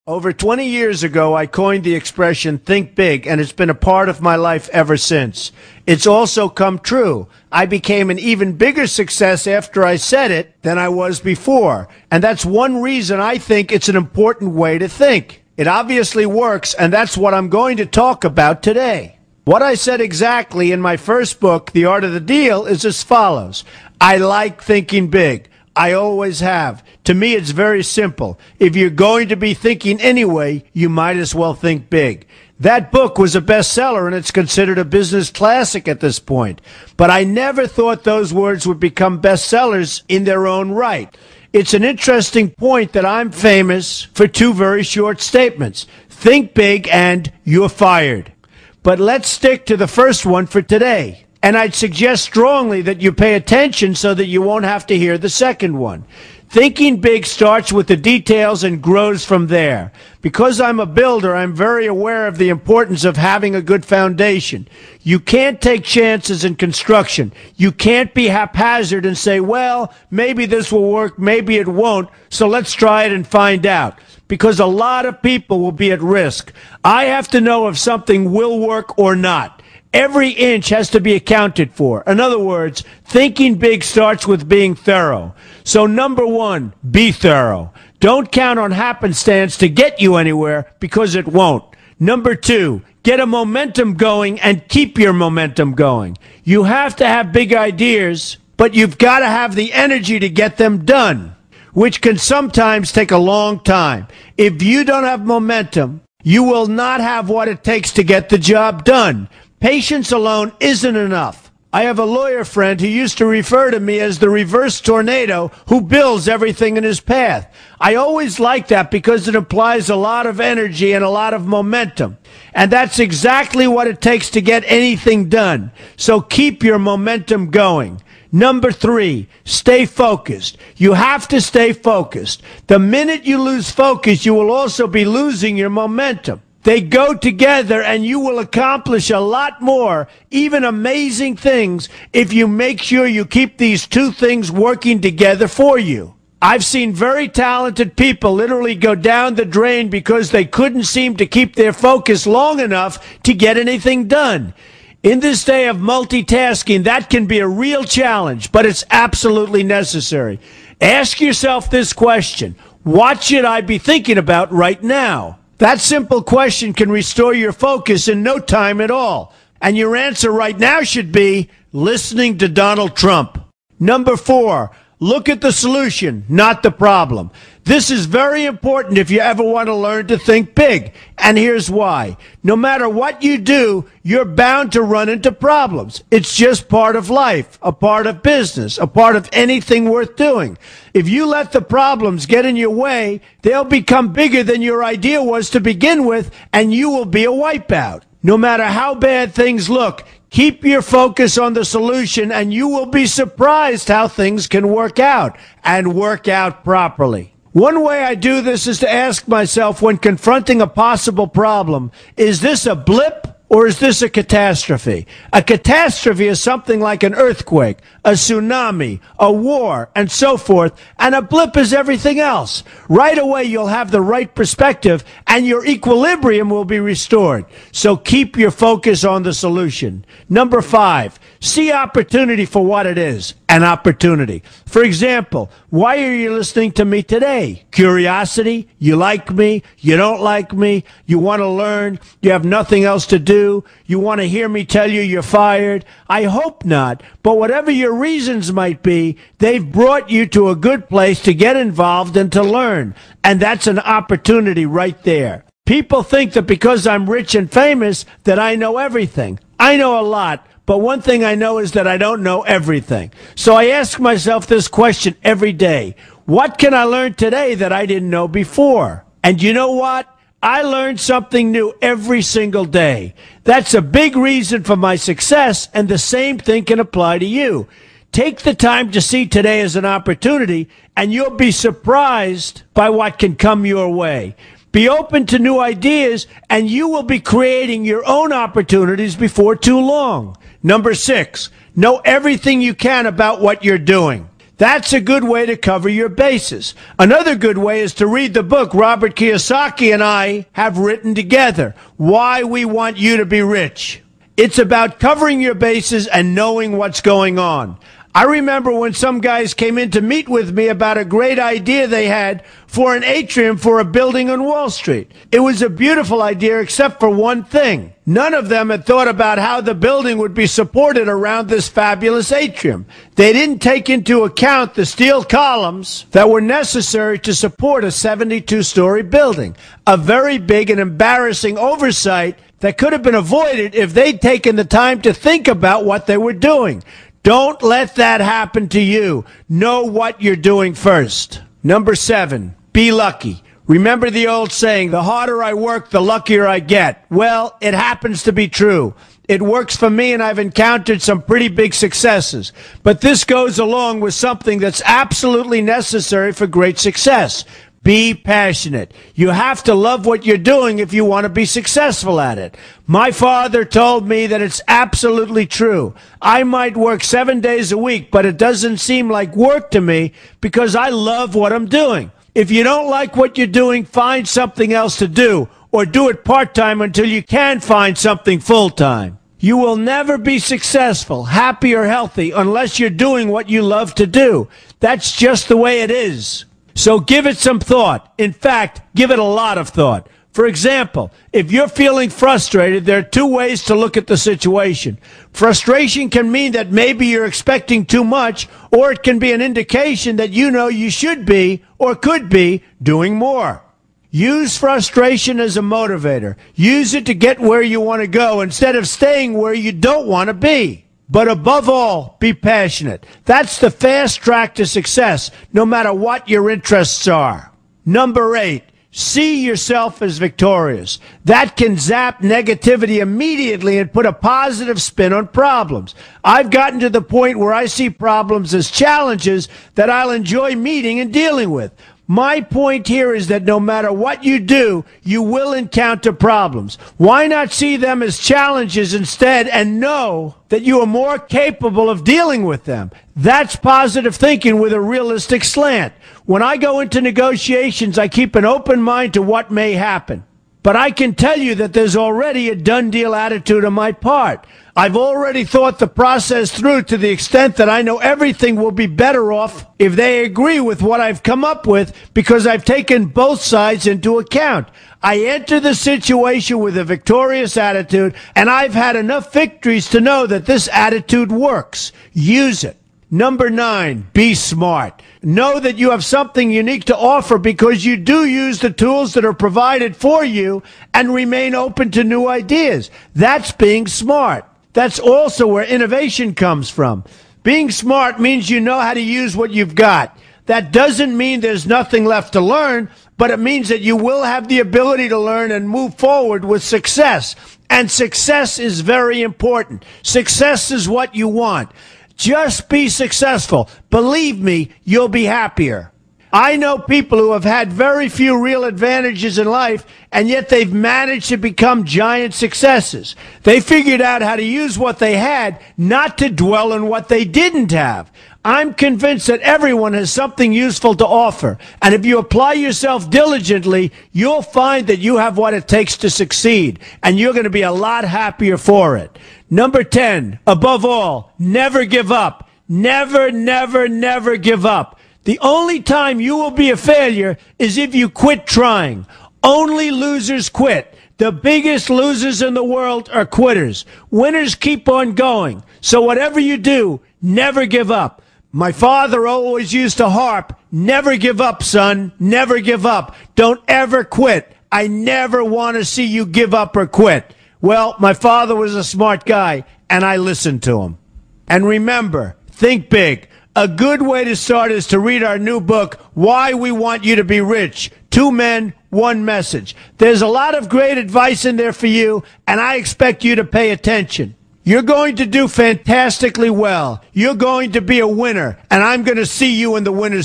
Over 20 years ago, I coined the expression think big, and it's been a part of my life ever since. It's also come true. I became an even bigger success after I said it than I was before. And that's one reason I think it's an important way to think. It obviously works, and that's what I'm going to talk about today. What I said exactly in my first book, The Art of the Deal, is as follows. I like thinking big. I always have. To me, it's very simple. If you're going to be thinking anyway, you might as well think big. That book was a bestseller, and it's considered a business classic at this point. But I never thought those words would become bestsellers in their own right. It's an interesting point that I'm famous for two very short statements. Think big and you're fired. But let's stick to the first one for today. And I'd suggest strongly that you pay attention so that you won't have to hear the second one. Thinking big starts with the details and grows from there. Because I'm a builder, I'm very aware of the importance of having a good foundation. You can't take chances in construction. You can't be haphazard and say, well, maybe this will work, maybe it won't, so let's try it and find out. Because a lot of people will be at risk. I have to know if something will work or not. Every inch has to be accounted for. In other words, thinking big starts with being thorough. So number one, be thorough. Don't count on happenstance to get you anywhere, because it won't. Number two, get a momentum going and keep your momentum going. You have to have big ideas, but you've got to have the energy to get them done, which can sometimes take a long time. If you don't have momentum, you will not have what it takes to get the job done. Patience alone isn't enough. I have a lawyer friend who used to refer to me as the reverse tornado who builds everything in his path. I always like that because it implies a lot of energy and a lot of momentum. And that's exactly what it takes to get anything done. So keep your momentum going. Number three, stay focused. You have to stay focused. The minute you lose focus, you will also be losing your momentum. They go together, and you will accomplish a lot more, even amazing things, if you make sure you keep these two things working together for you. I've seen very talented people literally go down the drain because they couldn't seem to keep their focus long enough to get anything done. In this day of multitasking, that can be a real challenge, but it's absolutely necessary. Ask yourself this question: what should I be thinking about right now? That simple question can restore your focus in no time at all. And your answer right now should be listening to Donald Trump. Number four, look at the solution, not the problem. This is very important if you ever want to learn to think big. And here's why. No matter what you do, you're bound to run into problems. It's just part of life, a part of business, a part of anything worth doing. If you let the problems get in your way, they'll become bigger than your idea was to begin with, and you will be a wipeout. No matter how bad things look, keep your focus on the solution, and you will be surprised how things can work out, and work out properly. One way I do this is to ask myself, when confronting a possible problem, is this a blip or is this a catastrophe? A catastrophe is something like an earthquake, a tsunami, a war, and so forth, and a blip is everything else. Right away, you'll have the right perspective, and your equilibrium will be restored. So keep your focus on the solution. Number five, see opportunity for what it is, an opportunity. For example, why are you listening to me today? Curiosity? You like me? You don't like me? You want to learn? You have nothing else to do? You want to hear me tell you you're fired? I hope not. But whatever your reasons might be, they've brought you to a good place to get involved and to learn. And that's an opportunity right there. People think that because I'm rich and famous that I know everything. I know a lot. But one thing I know is that I don't know everything. So I ask myself this question every day. What can I learn today that I didn't know before? And you know what? I learn something new every single day. That's a big reason for my success, and the same thing can apply to you. Take the time to see today as an opportunity, and you'll be surprised by what can come your way. Be open to new ideas, and you will be creating your own opportunities before too long. Number six, know everything you can about what you're doing. That's a good way to cover your bases. Another good way is to read the book Robert Kiyosaki and I have written together, Why We Want You to Be Rich. It's about covering your bases and knowing what's going on. I remember when some guys came in to meet with me about a great idea they had for an atrium for a building on Wall Street. It was a beautiful idea except for one thing. None of them had thought about how the building would be supported around this fabulous atrium. They didn't take into account the steel columns that were necessary to support a 72-story building. A very big and embarrassing oversight that could have been avoided if they'd taken the time to think about what they were doing. Don't let that happen to you. Know what you're doing first. Number 7, be lucky. Remember the old saying, the harder I work, the luckier I get. Well, it happens to be true. It works for me, and I've encountered some pretty big successes. But this goes along with something that's absolutely necessary for great success. Be passionate. You have to love what you're doing if you want to be successful at it. My father told me that it's absolutely true. I might work 7 days a week, but it doesn't seem like work to me because I love what I'm doing. If you don't like what you're doing, find something else to do, or do it part-time until you can find something full-time. You will never be successful, happy, or healthy unless you're doing what you love to do. That's just the way it is. So give it some thought. In fact, give it a lot of thought. For example, if you're feeling frustrated, there are 2 ways to look at the situation. Frustration can mean that maybe you're expecting too much, or it can be an indication that you know you should be or could be doing more. Use frustration as a motivator. Use it to get where you want to go instead of staying where you don't want to be. But above all, be passionate. That's the fast track to success, no matter what your interests are. Number 8, see yourself as victorious. That can zap negativity immediately and put a positive spin on problems. I've gotten to the point where I see problems as challenges that I'll enjoy meeting and dealing with. My point here is that no matter what you do, you will encounter problems. Why not see them as challenges instead and know that you are more capable of dealing with them? That's positive thinking with a realistic slant. When I go into negotiations, I keep an open mind to what may happen. But I can tell you that there's already a done deal attitude on my part. I've already thought the process through to the extent that I know everything will be better off if they agree with what I've come up with because I've taken both sides into account. I enter the situation with a victorious attitude, and I've had enough victories to know that this attitude works. Use it. Number 9, be smart. Know that you have something unique to offer because you do use the tools that are provided for you and remain open to new ideas. That's being smart. That's also where innovation comes from. Being smart means you know how to use what you've got. That doesn't mean there's nothing left to learn, but it means that you will have the ability to learn and move forward with success. And success is very important. Success is what you want. Just be successful. Believe me, you'll be happier. I know people who have had very few real advantages in life, and yet they've managed to become giant successes. They figured out how to use what they had, not to dwell on what they didn't have. I'm convinced that everyone has something useful to offer, and if you apply yourself diligently, you'll find that you have what it takes to succeed, and you're going to be a lot happier for it. Number 10, above all, never give up. Never, never, never give up. The only time you will be a failure is if you quit trying. Only losers quit. The biggest losers in the world are quitters. Winners keep on going. So whatever you do, never give up. My father always used to harp, never give up, son, never give up. Don't ever quit. I never want to see you give up or quit. Well, my father was a smart guy, and I listened to him. And remember, think big. A good way to start is to read our new book, Why We Want You to Be Rich. 2 men, 1 message. There's a lot of great advice in there for you, and I expect you to pay attention. You're going to do fantastically well. You're going to be a winner, and I'm going to see you in the winner's